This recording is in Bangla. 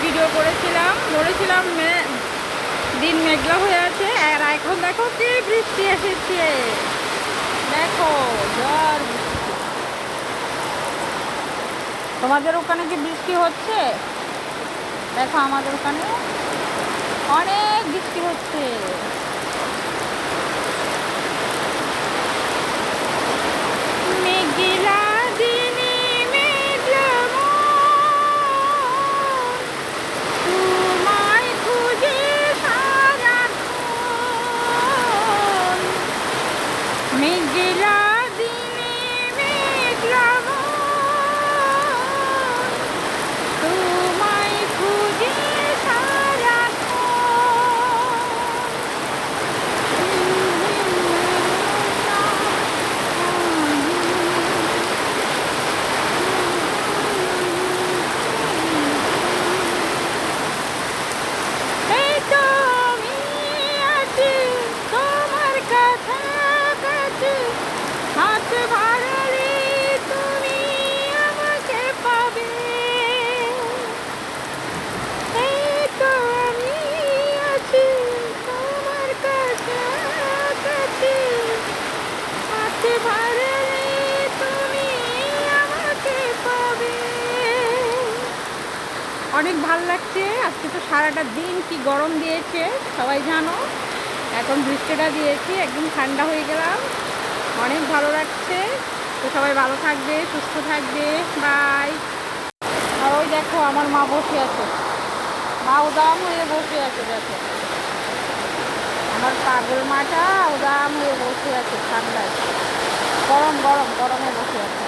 ভিডিও করেছিলাম, বলেছিলাম দিন মেঘলা হয়ে আছে, আর এখন দেখো কি বৃষ্টি এসেছে। দেখো ঝড় বৃষ্টি। তোমাদের ওখানে কি বৃষ্টি হচ্ছে? দেখো আমাদের ওখানে অনেক বৃষ্টি হচ্ছে। মেঘলা দিনে মেঘলা মন, তোমায় খুঁজে সারাক্ষণ। মেঘলা দিনে মেঘলা মন, তোমায় খুঁজে এই তো আমি আছি তোমার কাছাকাছি, হাত বাড়ালে তুমি আমাকে পাবে। এই তো আমি আছি তোমার কাছাকাছি, হাত বাড়ালে তুমি আমাকে পাবে। অনেক ভালো লাগছে। আজকে তো সারাটা দিন কি গরম দিয়েছে সবাই জানো, এখন বৃষ্টিটা দিয়েছি, একদম ঠান্ডা হয়ে গেলাম। অনেক ভালো লাগছে। তো সবাই ভালো থাকবে, সুস্থ থাকবে, বাই। আর ওই দেখো আমার মা বসে আছে, মা উদাম হয়ে বসে আছে। দেখো আমার পাগল মাটা উদাম হয়ে বসে আছে ঠান্ডায়, গরমে বসে আছে।